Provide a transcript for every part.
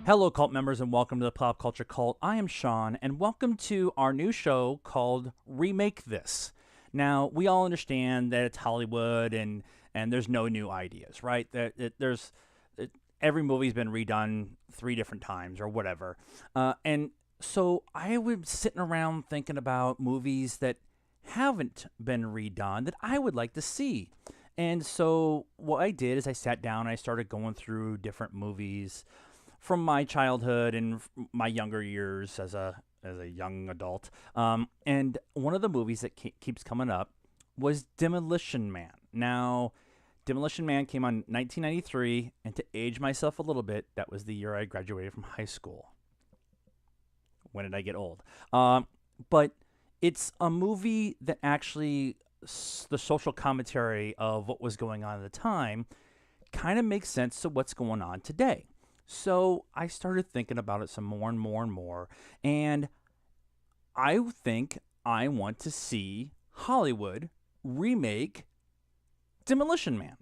Hello, cult members, and welcome to the Pop Culture Cult. I am Sean, and welcome to our new show called Remake This. Now, we all understand that it's Hollywood and there's no new ideas, right? Every movie's been redone 3 different times or whatever. And so I was sitting around thinking about movies that haven't been redone that I would like to see. And so what I did is I sat down and I started going through different movies from my childhood and my younger years as a young adult. And one of the movies that keeps coming up was Demolition Man. Now, Demolition Man came on 1993, and to age myself a little bit, that was the year I graduated from high school. When did I get old? But it's a movie that actually the social commentary of what was going on at the time kind of makes sense to what's going on today. So I started thinking about it some more and more and more, and I think I want to see Hollywood remake Demolition Man.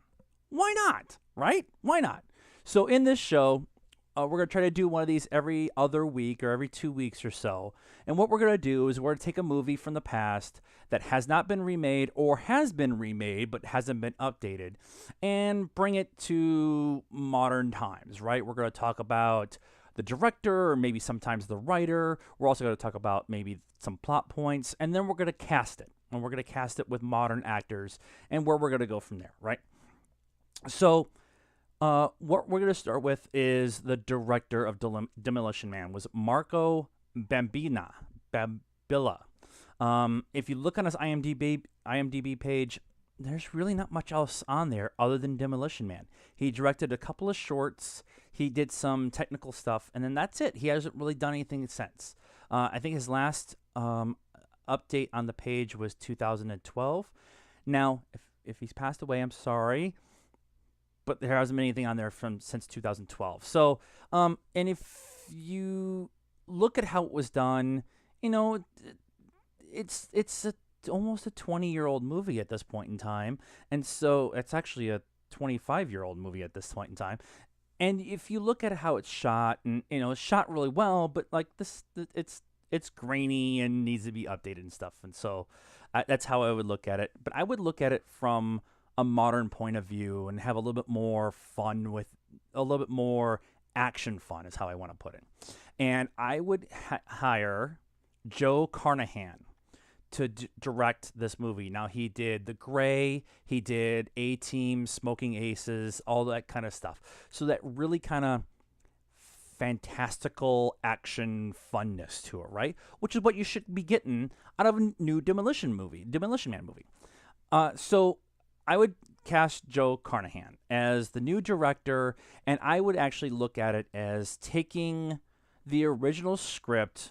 Why not? Right? Why not? So in this show, we're going to try to do one of these every other week or every 2 weeks or so. And what we're going to do is we're going to take a movie from the past that has not been remade or has been remade but hasn't been updated and bring it to modern times, right? We're going to talk about the director or maybe sometimes the writer. We're also going to talk about maybe some plot points, and then we're going to cast it. And we're going to cast it with modern actors and where we're going to go from there, right? So what we're going to start with is the director of Demolition Man was Marco Bambilla. If you look on his IMDb page, there's really not much else on there other than Demolition Man. He directed a couple of shorts. He did some technical stuff, and then that's it. He hasn't really done anything since. I think his last update on the page was 2012. Now, if he's passed away, I'm sorry, but there hasn't been anything on there since 2012. So, and if you look at how it was done, it's almost a 20-year-old movie at this point in time, and so it's actually a 25-year-old movie at this point in time. And if you look at how it's shot, and it's shot really well, but like it's grainy and needs to be updated and stuff. And so that's how I would look at it. But I would look at it from a modern point of view and have a little bit more fun with a little bit more action fun is how I want to put it. And I would hire Joe Carnahan to direct this movie. Now, he did The Gray, he did A-Team, Smoking Aces, all that kind of stuff. So that really kind of fantastical action funness to it, right? Which is what you should be getting out of a new Demolition Man movie. So I would cast Joe Carnahan as the new director, and I would actually look at it as taking the original script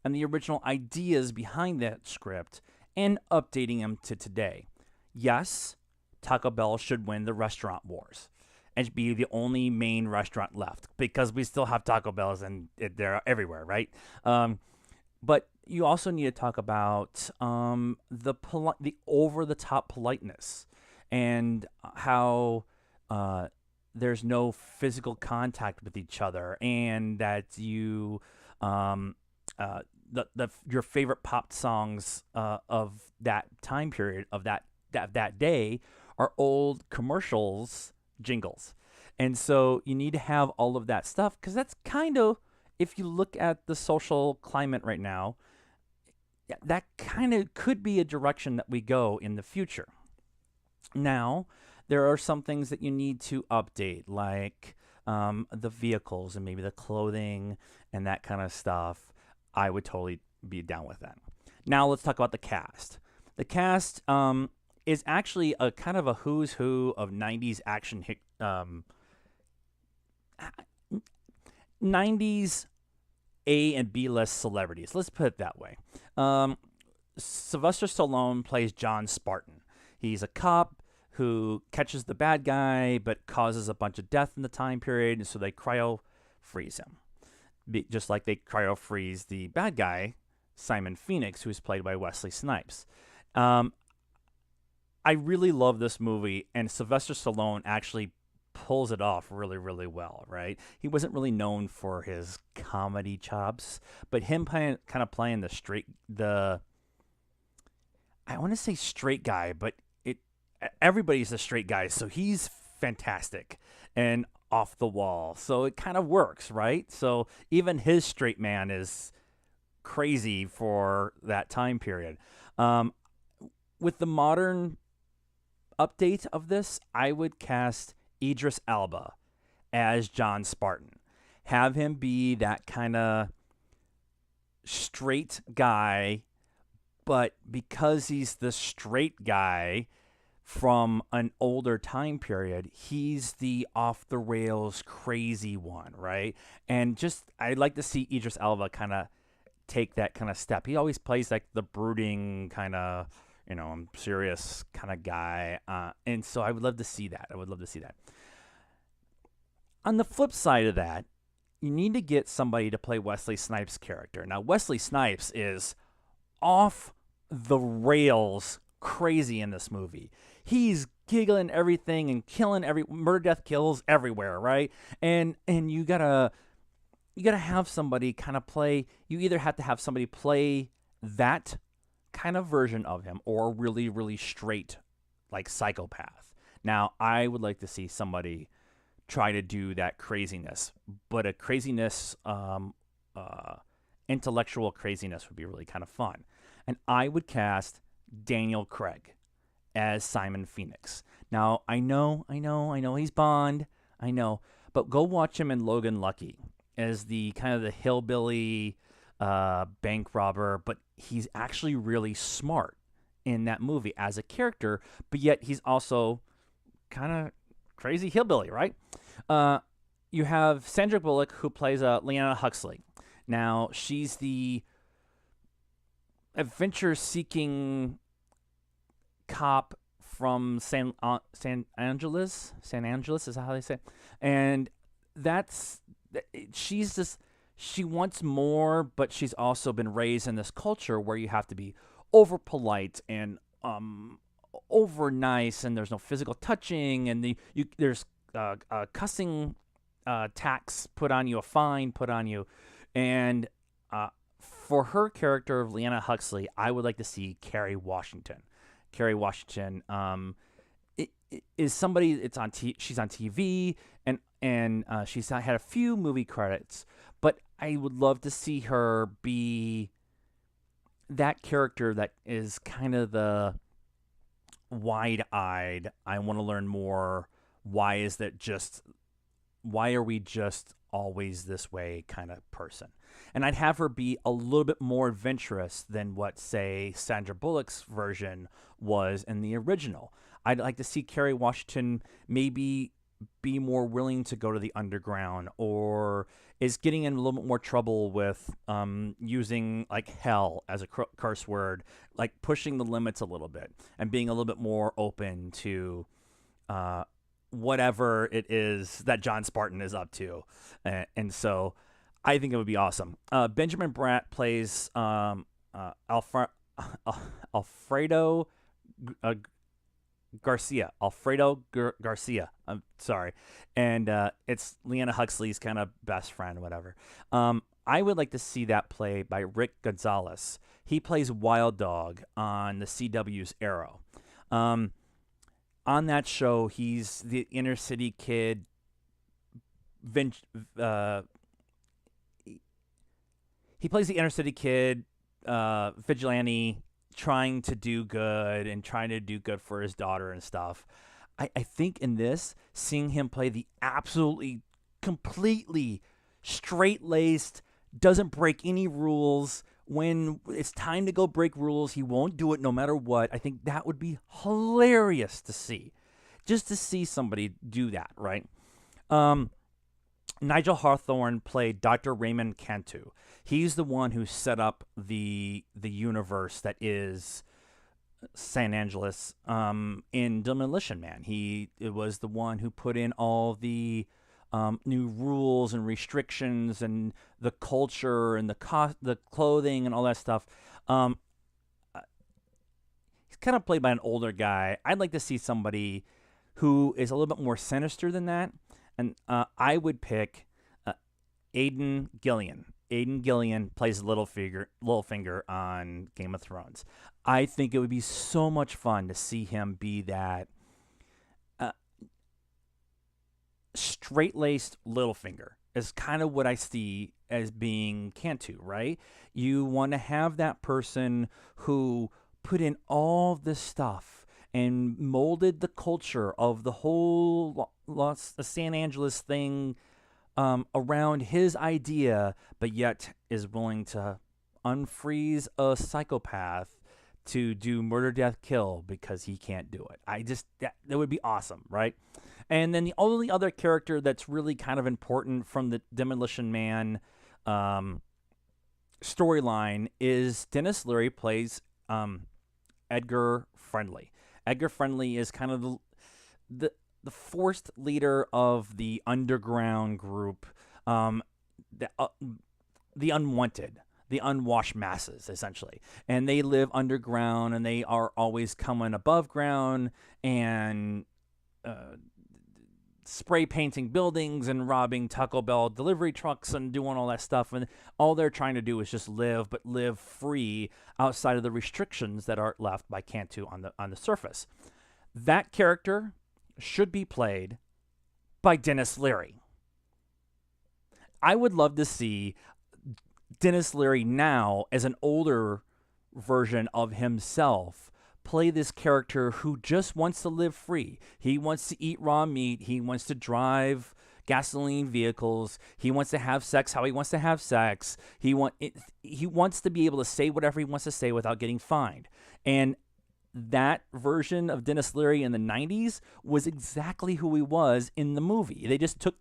and the original ideas behind that script and updating them to today. Yes, Taco Bell should win the restaurant wars and be the only main restaurant left because we still have Taco Bells and they're everywhere, right? But you also need to talk about the over-the-top politeness and how there's no physical contact with each other, and that you your favorite pop songs of that time period of that day are old commercials jingles. And so you need to have all of that stuff because that's kind of, if you look at the social climate right now, that kind of could be a direction that we go in the future. Now, there are some things that you need to update, like the vehicles and maybe the clothing and that kind of stuff. I would totally be down with that. Now, let's talk about the cast. The cast is actually a kind of a who's who of 90s action 90s A and B list celebrities. Let's put it that way. Sylvester Stallone plays John Spartan. He's a cop who catches the bad guy but causes a bunch of death in the time period, and so they cryo-freeze him. Just like they cryo-freeze the bad guy, Simon Phoenix, who's played by Wesley Snipes. I really love this movie, and Sylvester Stallone actually pulls it off really, really well, right? He wasn't really known for his comedy chops, but him kind of playing the I want to say straight guy, but everybody's a straight guy, so he's fantastic and off the wall. So it kind of works, right? So even his straight man is crazy for that time period. Um, with the modern update of this, I would cast Idris Elba as John Spartan. Have him be that kind of straight guy, but because he's the straight guy from an older time period, he's the off the rails crazy one, right? And just I'd like to see Idris Elba kind of take that kind of step. He always plays like the brooding kind of, I'm serious kind of guy, and so I would love to see that. On the flip side of that, you need to get somebody to play Wesley Snipes' character. Now, Wesley Snipes is off the rails crazy in this movie. He's giggling everything and killing murder, death, kills everywhere, right? And you gotta have somebody kind of play. You either have to have somebody play that kind of version of him, or really, really straight, like psychopath. Now, I would like to see somebody try to do that craziness, but a craziness, intellectual craziness would be really kind of fun. And I would cast Daniel Craig as Simon Phoenix. Now, I know he's Bond, I know, but go watch him in Logan Lucky as the kind of the hillbilly bank robber, but he's actually really smart in that movie as a character, but yet he's also kind of crazy hillbilly, right? You have Sandra Bullock, who plays Leanna Huxley. Now, she's the adventure-seeking cop from San Angeles. San Angeles is how they say it. And she wants more, but she's also been raised in this culture where you have to be over polite and over nice, and there's no physical touching, and there's cussing tax put on you, a fine put on you, and for her character of Leanna Huxley, I would like to see Kerry Washington. Kerry Washington is somebody. She's on TV, and she's had a few movie credits, but I would love to see her be that character that is kind of the wide-eyed. I want to learn more. Why are we just always this way kind of person? And I'd have her be a little bit more adventurous than what, say, Sandra Bullock's version was in the original. I'd like to see Kerry Washington maybe be more willing to go to the underground, or is getting in a little bit more trouble with using like hell as a curse word, like pushing the limits a little bit and being a little bit more open to whatever it is that John Spartan is up to. And so I think it would be awesome. Benjamin Bratt plays Alfredo Garcia. Garcia. I'm sorry. And it's Leanna Huxley's kind of best friend, whatever. I would like to see that played by Rick Gonzalez. He plays Wild Dog on the CW's Arrow. On that show, he's the inner city kid. He plays the inner city kid, vigilante, trying to do good and trying to do good for his daughter and stuff. I think in this, seeing him play the absolutely, completely straight-laced, doesn't break any rules. When it's time to go break rules, he won't do it no matter what. I think that would be hilarious to see. Just to see somebody do that, right? Nigel Hawthorne played Dr. Raymond Cantu. He's the one who set up the universe that is San Angeles in Demolition Man. It was the one who put in all the new rules and restrictions and the culture and the clothing and all that stuff. He's kind of played by an older guy. I'd like to see somebody who is a little bit more sinister than that. And I would pick Aiden Gillian. Aiden Gillian plays Littlefinger on Game of Thrones. I think it would be so much fun to see him be that straight-laced Littlefinger is kind of what I see as being Cantu, right? You want to have that person who put in all this stuff and molded the culture of the whole Los Angeles thing around his idea, but yet is willing to unfreeze a psychopath to do murder, death, kill because he can't do it. That would be awesome, right? And then the only other character that's really kind of important from the Demolition Man storyline is Denis Leary plays Edgar Friendly. Edgar Friendly is kind of the forced leader of the underground group, the unwanted, the unwashed masses, essentially. And they live underground, and they are always coming above ground and spray painting buildings and robbing Taco Bell delivery trucks and doing all that stuff. And all they're trying to do is just live, but live free outside of the restrictions that are left by Cantu on the surface. That character should be played by Denis Leary. I would love to see Denis Leary now as an older version of himself play this character who just wants to live free. He wants to eat raw meat. He wants to drive gasoline vehicles. He wants to have sex how he wants to have sex. He wants to be able to say whatever he wants to say without getting fined. And that version of Denis Leary in the 90s was exactly who he was in the movie. They just took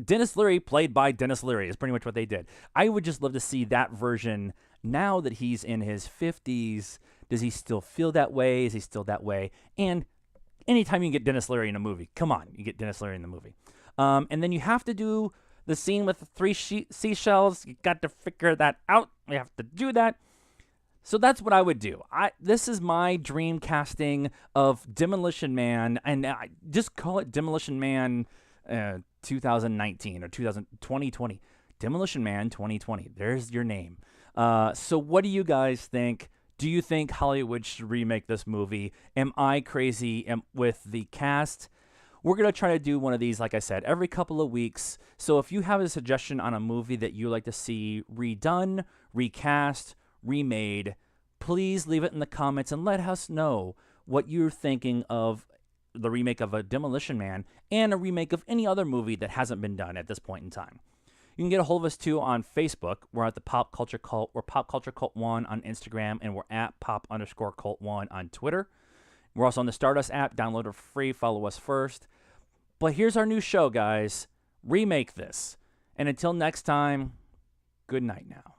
Denis Leary played by Denis Leary is pretty much what they did. I would just love to see that version now that he's in his 50s. Does he still feel that way? Is he still that way? And anytime you get Denis Leary in a movie, come on, you get Denis Leary in the movie. And then you have to do the scene with the 3 seashells. You got to figure that out. You have to do that. So that's what I would do. This is my dream casting of Demolition Man, and I just call it Demolition Man 2019 or 2020. Demolition Man 2020. There's your name. So what do you guys think? Do you think Hollywood should remake this movie? Am I crazy with the cast? We're going to try to do one of these, like I said, every couple of weeks. So if you have a suggestion on a movie that you like to see redone, recast, remade, please leave it in the comments and let us know what you're thinking of the remake of a Demolition Man and a remake of any other movie that hasn't been done at this point in time. You can get a hold of us, too, on Facebook. We're at the Pop Culture Cult. We're PopCultureCult1 on Instagram, and we're at Pop_Cult1 on Twitter. We're also on the Stardust app. Download it for free. Follow us first. But here's our new show, guys. Remake This. And until next time, good night now.